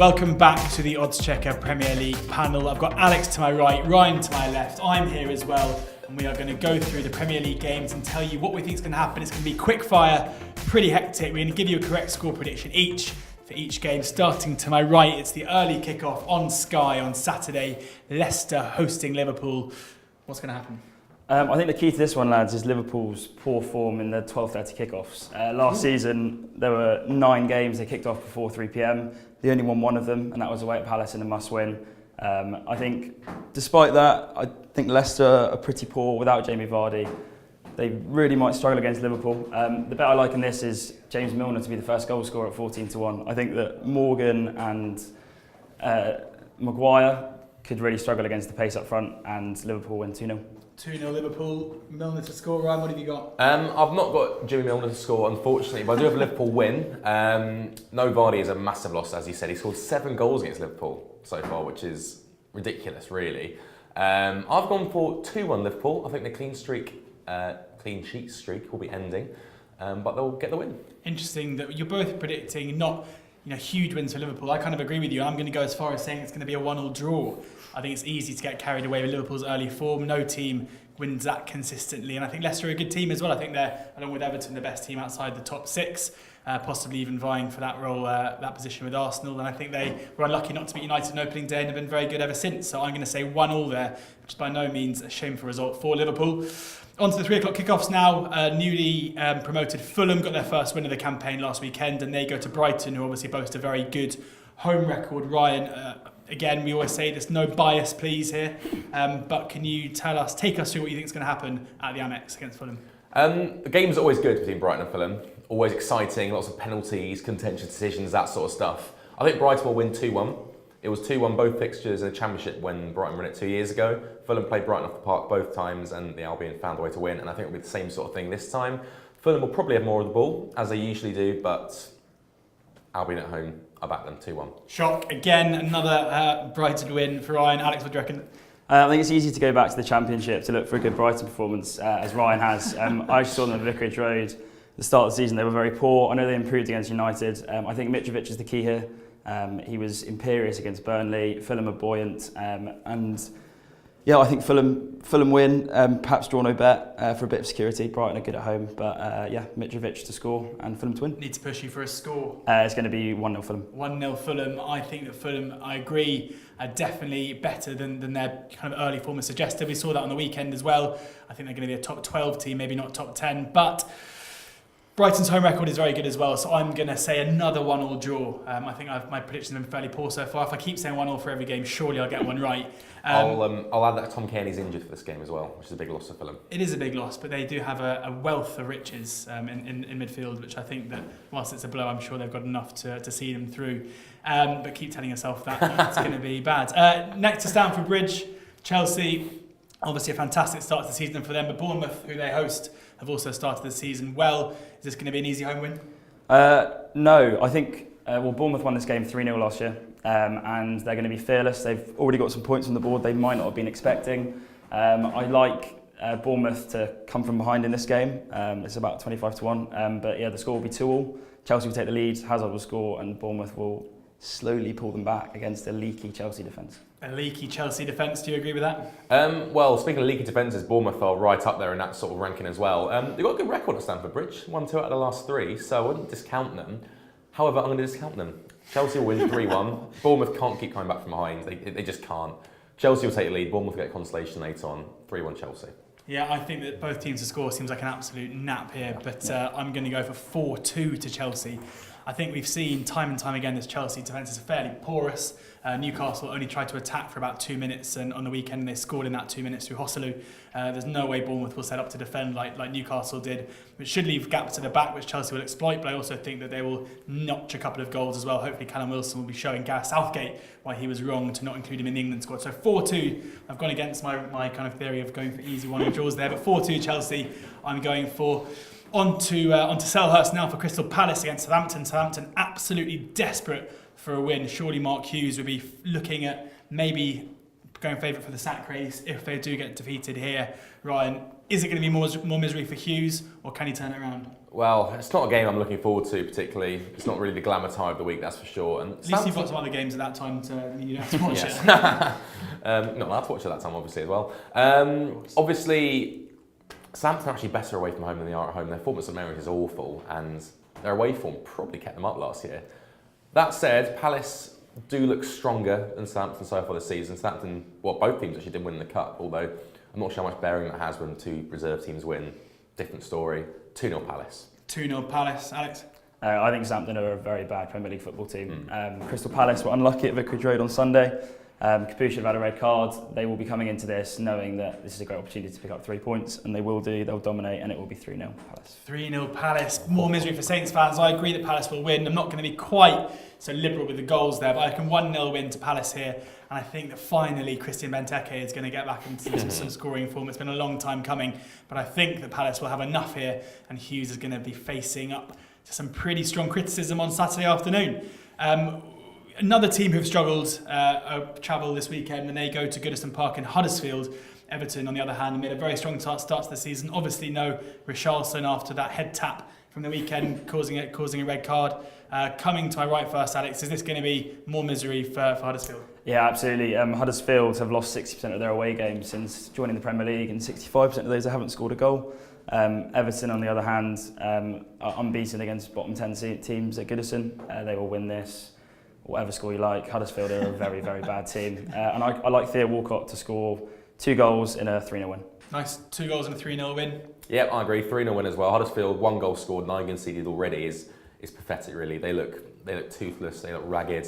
Welcome back to the Oddschecker Premier League panel. I've got Alex to my right, Ryan to my left. I'm here as well, and we are going to go through the Premier League games and tell you what we think is going to happen. It's going to be quick fire, pretty hectic. We're going to give you a correct score prediction for each game. Starting to my right, it's the early kickoff on Sky on Saturday. Leicester hosting Liverpool. What's going to happen? I think the key to this one, lads, is Liverpool's poor form in the 12:30 kickoffs. Last season, there were 9 games they kicked off before 3 p.m. They only won one of them, and that was away at Palace in a must-win. I think, despite that, I think Leicester are pretty poor without Jamie Vardy. They really might struggle against Liverpool. The bet I like in this is James Milner to be the first goal scorer at 14-1. I think that Morgan and Maguire could really struggle against the pace up front, and Liverpool win 2-0. 2-0 Liverpool, Milner to score. Ryan, what have you got? I've not got Jimmy Milner to score, unfortunately, but I do have a Liverpool win. No Vardy is a massive loss, as you said. He scored 7 goals against Liverpool so far, which is ridiculous, really. I've gone for 2-1 Liverpool. I think the clean sheet streak will be ending, but they'll get the win. Interesting that you're both predicting not huge wins for Liverpool. I kind of agree with you. I'm going to go as far as saying it's going to be a 1-1 draw. I think it's easy to get carried away with Liverpool's early form. No team wins that consistently, and I think Leicester are a good team as well. I think they're, along with Everton, the best team outside the top 6, possibly even vying for that role, that position with Arsenal. And I think they were unlucky not to beat United on opening day and have been very good ever since. So I'm going to say 1-1 there, which is by no means a shameful result for Liverpool. On to the 3 o'clock kickoffs now. Newly promoted Fulham got their first win of the campaign last weekend, and they go to Brighton, who obviously boast a very good home record. Ryan, again, we always say there's no bias, please, here. But can you take us through what you think is going to happen at the Amex against Fulham? The games are always good between Brighton and Fulham. Always exciting, lots of penalties, contentious decisions, that sort of stuff. I think Brighton will win 2-1. It was 2-1 both fixtures in the Championship when Brighton won it 2 years ago. Fulham played Brighton off the park both times, and the Albion found a way to win, and I think it'll be the same sort of thing this time. Fulham will probably have more of the ball, as they usually do, but Albion at home, I back them 2-1. Shock. Again, another Brighton win for Ryan. Alex, what do you reckon? I think it's easy to go back to the Championship to look for a good Brighton performance, as Ryan has. I saw them at Vicarage Road. The start of the season, they were very poor. I know they improved against United. I think Mitrovic is the key here. He was imperious against Burnley. Fulham are buoyant, and yeah, I think Fulham win. Perhaps draw no bet for a bit of security. Brighton are good at home, but yeah, Mitrovic to score and Fulham to win. Need to push you for a score. It's going to be 1-0 Fulham. 1-0 Fulham. I think that Fulham, I agree, are definitely better than their kind of early form has suggested. We saw that on the weekend as well. I think they're going to be a top 12 team, maybe not top 10, but Brighton's home record is very good as well, so I'm going to say another 1-1 draw. I think my predictions have been fairly poor so far. If I keep saying 1-1 for every game, surely I'll get one right. I'll add that Tom Cairney's injured for this game as well, which is a big loss for Fulham. It is a big loss, but they do have a wealth of riches in midfield, which I think that whilst it's a blow, I'm sure they've got enough to see them through. But keep telling yourself that it's going to be bad. Next to Stamford Bridge, Chelsea. Obviously a fantastic start to the season for them, but Bournemouth, who they host, have also started the season well. Is this going to be an easy home win? No, I think Bournemouth won this game 3-0 last year, and they're going to be fearless. They've already got some points on the board they might not have been expecting. I like Bournemouth to come from behind in this game. It's about 25-1, but yeah, the score will be 2-2. Chelsea will take the lead, Hazard will score, and Bournemouth will slowly pull them back against a leaky Chelsea defence. A leaky Chelsea defence, do you agree with that? Well, speaking of leaky defences, Bournemouth are right up there in that sort of ranking as well. They've got a good record at Stamford Bridge, 1-2 out of the last 3, so I wouldn't discount them. However, I'm going to discount them. Chelsea will win 3-1. Bournemouth can't keep coming back from behind, they just can't. Chelsea will take the lead, Bournemouth will get consolation later on, 3-1 Chelsea. Yeah, I think that both teams to score seems like an absolute nap here, but I'm going to go for 4-2 to Chelsea. I think we've seen time and time again this Chelsea defence is fairly porous. Newcastle only tried to attack for about 2 minutes, and on the weekend they scored in that 2 minutes through Hosselu. There's no way Bournemouth will set up to defend like Newcastle did, which should leave gaps at the back, which Chelsea will exploit, but I also think that they will notch a couple of goals as well. Hopefully Callum Wilson will be showing Gareth Southgate why he was wrong to not include him in the England squad. So 4-2, I've gone against my kind of theory of going for easy 1-0 draws there, but 4-2 Chelsea, I'm going for. On to Selhurst now for Crystal Palace against Southampton. Southampton absolutely desperate for a win. Surely Mark Hughes would be looking at maybe going favourite for the sack race if they do get defeated here. Ryan, Is it going to be more misery for Hughes, or can he turn it around? Well, it's not a game I'm looking forward to particularly. It's not really the glamour time of the week, that's for sure. And at least you've got some other games at that time to you don't have to watch it. Not allowed to watch it at that time, obviously, as well. Obviously, Southampton are actually better away from home than they are at home. Their form at St Mary's is awful, and their away form probably kept them up last year. That said, Palace do look stronger than Southampton so far this season. Southampton, both teams actually did win the Cup, although I'm not sure how much bearing that has when two reserve teams win. Different story. 2-0 Palace. 2-0 Palace. Alex? I think Southampton are a very bad Premier League football team. Crystal Palace were unlucky at Vicarage Road on Sunday. Capuche have had a red card. They will be coming into this knowing that this is a great opportunity to pick up 3 points, and they will do. They'll dominate, and it will be 3-0 Palace. 3-0 Palace. More misery for Saints fans. I agree that Palace will win. I'm not going to be quite so liberal with the goals there, but I reckon 1-0 win to Palace here. And I think that finally Christian Benteke is going to get back into some scoring form. It's been a long time coming, but I think that Palace will have enough here, and Hughes is going to be facing up to some pretty strong criticism on Saturday afternoon. Another team who've struggled travel this weekend, and they go to Goodison Park in Huddersfield. Everton, on the other hand, made a very strong start to the season. Obviously, no Richarlison after that head tap from the weekend, causing a red card. Coming to my right first, Alex, is this going to be more misery for Huddersfield? Yeah, absolutely. Huddersfield have lost 60% of their away games since joining the Premier League, and 65% of those haven't scored a goal. Everton, on the other hand, are unbeaten against bottom 10 teams at Goodison. They will win this. Whatever score you like. Huddersfield are a very, very bad team. And I like Theo Walcott to score 2 goals in a 3-0 win. Nice, 2 goals and a 3-0 win. Yep, I agree. 3-0 win as well. Huddersfield, 1 goal scored, 9 conceded already is pathetic, really. They look toothless, they look ragged.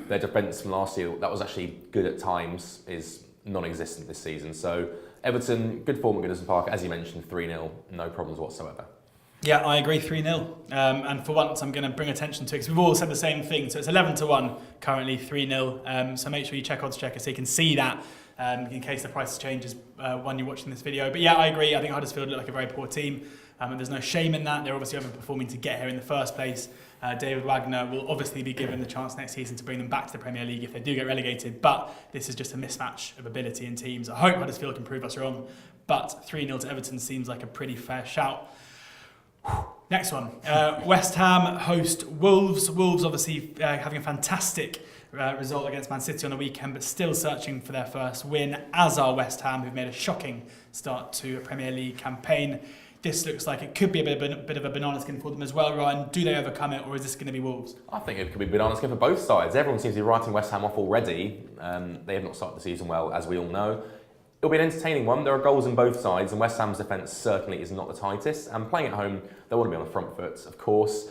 Their defence from last year, that was actually good at times, is non-existent this season. So Everton, good form at Goodison Park. As you mentioned, 3-0, no problems whatsoever. Yeah, I agree, 3-0. And for once, I'm going to bring attention to it because we've all said the same thing. So it's 11-1 currently, 3-0. So make sure you check Oddschecker so you can see that in case the price changes when you're watching this video. But yeah, I agree. I think Huddersfield look like a very poor team. And there's no shame in that. They're obviously overperforming to get here in the first place. David Wagner will obviously be given the chance next season to bring them back to the Premier League if they do get relegated. But this is just a mismatch of ability in teams. I hope Huddersfield can prove us wrong. But 3-0 to Everton seems like a pretty fair shout. Next one. West Ham host Wolves. Wolves obviously having a fantastic result against Man City on the weekend, but still searching for their first win, as are West Ham, who've made a shocking start to a Premier League campaign. This looks like it could be a bit of a banana skin for them as well, Ryan. Do they overcome it, or is this going to be Wolves? I think it could be a banana skin for both sides. Everyone seems to be writing West Ham off already. They have not started the season well, as we all know. It'll be an entertaining one. There are goals on both sides, and West Ham's defence certainly is not the tightest. And playing at home, they want to be on the front foot, of course.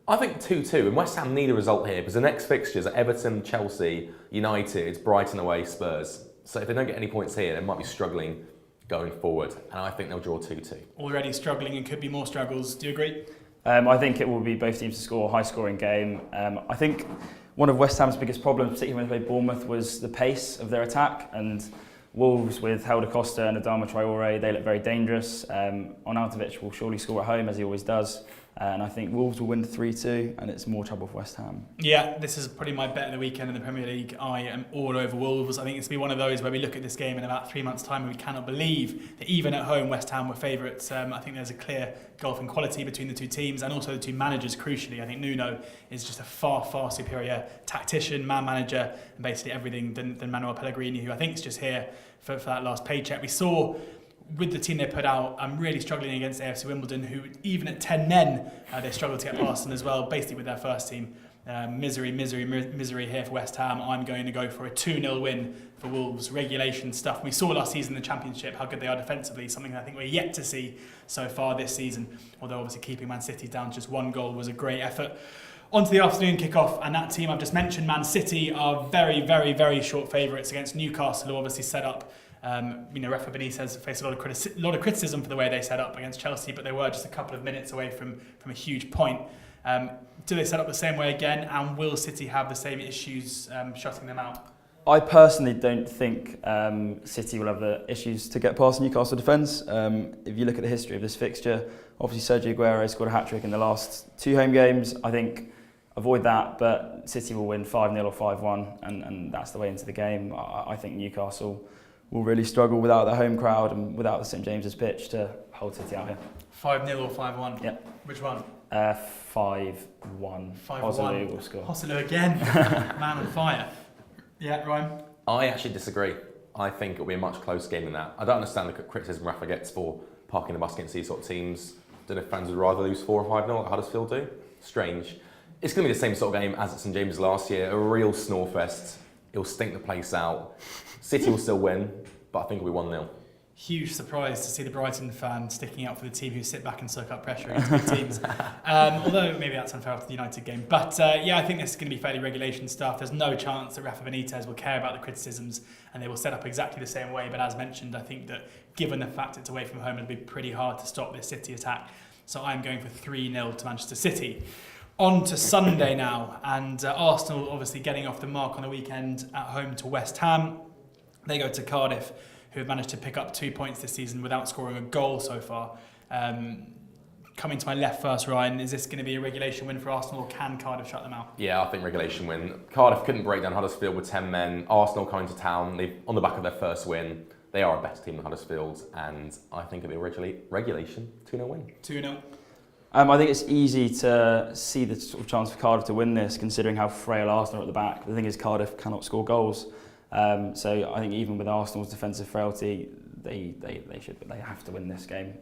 I think 2-2, and West Ham need a result here because the next fixtures are Everton, Chelsea, United, Brighton away, Spurs. So if they don't get any points here, they might be struggling going forward, and I think they'll draw 2-2. Already struggling and could be more struggles. Do you agree? I think it will be both teams to score a high-scoring game. I think one of West Ham's biggest problems, particularly when they played Bournemouth, was the pace of their attack, and Wolves with Helder Costa and Adama Traore, they look very dangerous. Arnautovic will surely score at home, as he always does. And I think Wolves will win 3-2, and it's more trouble for West Ham. Yeah, this is probably my bet of the weekend in the Premier League. I am all over Wolves. I think it's going to be one of those where we look at this game in about 3 months' time and we cannot believe that even at home West Ham were favourites. I think there's a clear gulf in quality between the two teams and also the two managers, crucially. I think Nuno is just a far, far superior tactician, man manager, and basically everything than Manuel Pellegrini, who I think is just here for that last paycheck. We saw with the team they put out, I'm really struggling against AFC Wimbledon, who even at 10 men, they struggled to get past them as well, basically with their first team. Misery here for West Ham. I'm going to go for a 2-0 win for Wolves. Regulation stuff. We saw last season in the Championship how good they are defensively, something I think we're yet to see so far this season, although obviously keeping Man City down to just 1 goal was a great effort. On to the afternoon kickoff, and that team I've just mentioned, Man City, are very, very, very short favourites against Newcastle, who obviously set up. Rafa Benitez faced a lot of criticism for the way they set up against Chelsea, but they were just a couple of minutes away from a huge point. Do they set up the same way again, and will City have the same issues shutting them out? I personally don't think City will have the issues to get past Newcastle defence. If you look at the history of this fixture, obviously Sergio Aguero scored a hat-trick in the last 2 home games. I think avoid that, but City will win 5-0 or 5-1, and that's the way into the game. I think Newcastle will really struggle without their home crowd and without the St James's pitch to hold City out here. 5-0 or 5-1? Yep. Which one? 5-1. 5-1. Joselu will score. Joselu again. Man on fire. Yeah, Ryan? I actually disagree. I think it'll be a much closer game than that. I don't understand the criticism Rafa gets for parking the bus against these sort of teams. Don't know if fans would rather lose 4 or 5-0 like Huddersfield do. Strange. It's going to be the same sort of game as at St James's last year, a real snorefest. It'll stink the place out. City will still win, but I think it'll be 1-0. Huge surprise to see the Brighton fan sticking up for the team who sit back and soak up pressure against big teams. Although maybe that's unfair after the United game. But yeah, I think this is going to be fairly regulation stuff. There's no chance that Rafa Benitez will care about the criticisms and they will set up exactly the same way. But as mentioned, I think that given the fact it's away from home, it'll be pretty hard to stop this City attack. So I'm going for 3-0 to Manchester City. On to Sunday now, and Arsenal obviously getting off the mark on the weekend at home to West Ham. They go to Cardiff, who have managed to pick up 2 points this season without scoring a goal so far. Coming to my left first, Ryan, is this going to be a regulation win for Arsenal, or can Cardiff shut them out? Yeah, I think regulation win. Cardiff couldn't break down Huddersfield with 10 men. Arsenal coming to town, on the back of their first win. They are a better team than Huddersfield, and I think it'll be a regulation 2-0 win. 2-0. I think it's easy to see the sort of chance for Cardiff to win this, considering how frail Arsenal are at the back. The thing is, Cardiff cannot score goals. So I think even with Arsenal's defensive frailty, they have to win this game.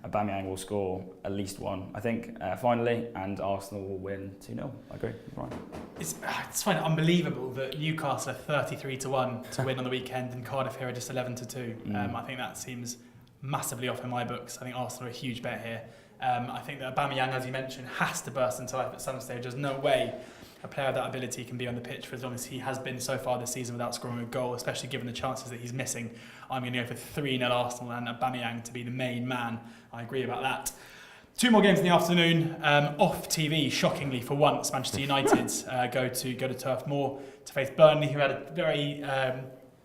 Aubameyang will score at least one, I think, finally, and Arsenal will win 2-0. I agree. Right. It's fine, unbelievable that Newcastle are 33-1 to win on the weekend and Cardiff here are just 11-2. I think that seems massively off in my books. I think Arsenal are a huge bet here. I think that Aubameyang, as you mentioned, has to burst into life at some stage. There's no way a player of that ability can be on the pitch for as long as he has been so far this season without scoring a goal, especially given the chances that he's missing. I'm going to go for 3-0 Arsenal and Aubameyang to be the main man. I agree about that. 2 more games in the afternoon. Off TV, shockingly for once, Manchester United go to Turf Moor to face Burnley, who had a very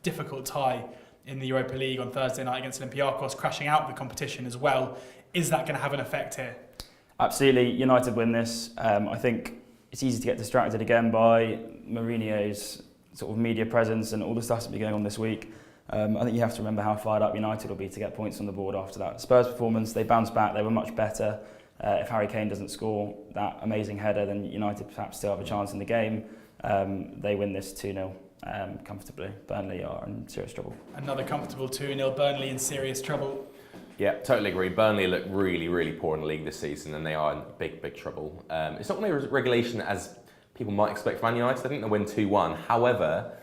difficult tie in the Europa League on Thursday night against Olympiacos, crashing out the competition as well. Is that going to have an effect here? Absolutely. United win this. I think it's easy to get distracted again by Mourinho's sort of media presence and all the stuff that's been going on this week. I think you have to remember how fired up United will be to get points on the board after that Spurs performance. They bounced back. They were much better. If Harry Kane doesn't score that amazing header, then United perhaps still have a chance in the game. They win this 2-0 comfortably. Burnley are in serious trouble. Another comfortable 2-0. Burnley in serious trouble. Yeah, totally agree. Burnley look really, really poor in the league this season and they are in big, big trouble. It's not really regulation as people might expect from Man United. I think they'll win 2-1. However,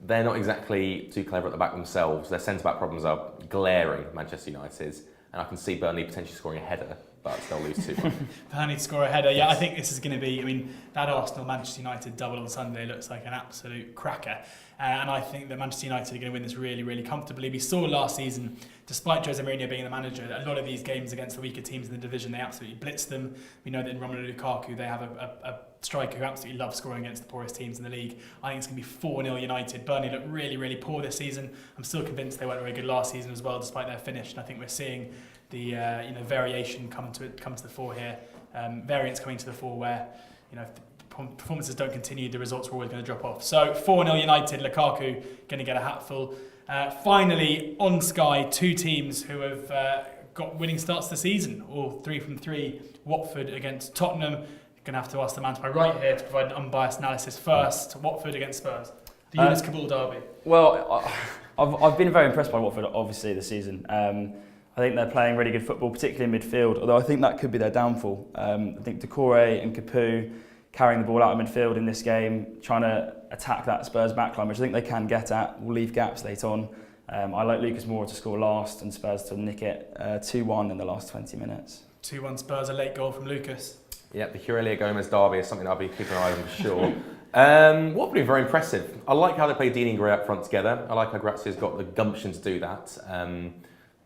they're not exactly too clever at the back themselves. Their centre-back problems are glaring, Manchester United's, and I can see Burnley potentially scoring a header, but they'll lose 2-1. Burnley to score a header. Yeah, I think this is going to be, that Arsenal-Manchester United double on Sunday looks like an absolute cracker. And I think that Manchester United are going to win this really, really comfortably. We saw last season, despite Jose Mourinho being the manager, a lot of these games against the weaker teams in the division, they absolutely blitzed them. We know that in Romelu Lukaku, they have a striker who absolutely loves scoring against the poorest teams in the league. I think it's going to be 4-0 United. Burnley look really, really poor this season. I'm still convinced they weren't very good last season as well, despite their finish. And I think we're seeing the variation come to the fore here. Variance coming to the fore where if the performances don't continue, the results are always going to drop off. So 4-0 United, Lukaku going to get a hatful. Finally, on Sky, 2 teams who have got winning starts this season, all 3 from 3. Watford against Tottenham. Going to have to ask the man to my right here to provide an unbiased analysis first. Watford against Spurs. The Yunus Kabul derby. Well, I've been very impressed by Watford, obviously, this season. I think they're playing really good football, particularly in midfield, although I think that could be their downfall. I think Decore and Capoue carrying the ball out of midfield in this game, trying to attack that Spurs backline, which I think they can get at, will leave gaps late on. I like Lucas Moura to score last and Spurs to nick it 2-1 in the last 20 minutes. 2-1 Spurs, a late goal from Lucas. Yeah, the Aurelia Gomez derby is something I'll be keeping an eye on for sure. Watford are very impressive. I like how they play Deeney and Gray up front together. I like how Grazia's got the gumption to do that.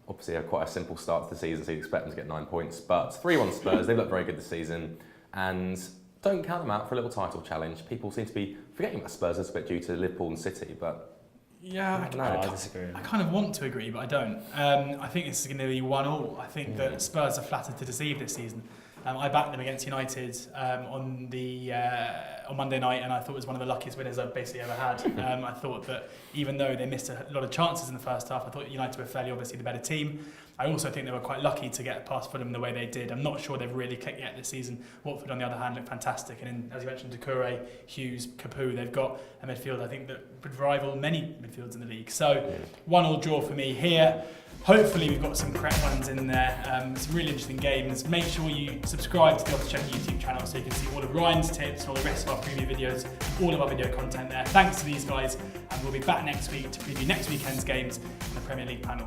Obviously, they have quite a simple start to the season, so you expect them to get 9 points. But 3-1 Spurs, they've looked very good this season. And don't count them out for a little title challenge. People seem to be forgetting about Spurs a little bit due to Liverpool and City, but yeah, I disagree. I kind of want to agree, but I don't. I think this is going to be 1-1. I think that Spurs are flattered to deceive this season. I backed them against United on Monday night, and I thought it was one of the luckiest winners I've basically ever had. I thought that even though they missed a lot of chances in the first half, I thought United were fairly obviously the better team. I also think they were quite lucky to get past Fulham the way they did. I'm not sure they've really clicked yet this season. Watford, on the other hand, look fantastic. And as you mentioned, Doucouré, Hughes, Capoue, they've got a midfield, I think, that would rival many midfields in the league. So, 1-1 draw for me here. Hopefully we've got some correct ones in there, some really interesting games. Make sure you subscribe to the Oddschecker YouTube channel so you can see all of Ryan's tips and all the rest of our preview videos, all of our video content there. Thanks to these guys, and we'll be back next week to preview next weekend's games in the Premier League panel.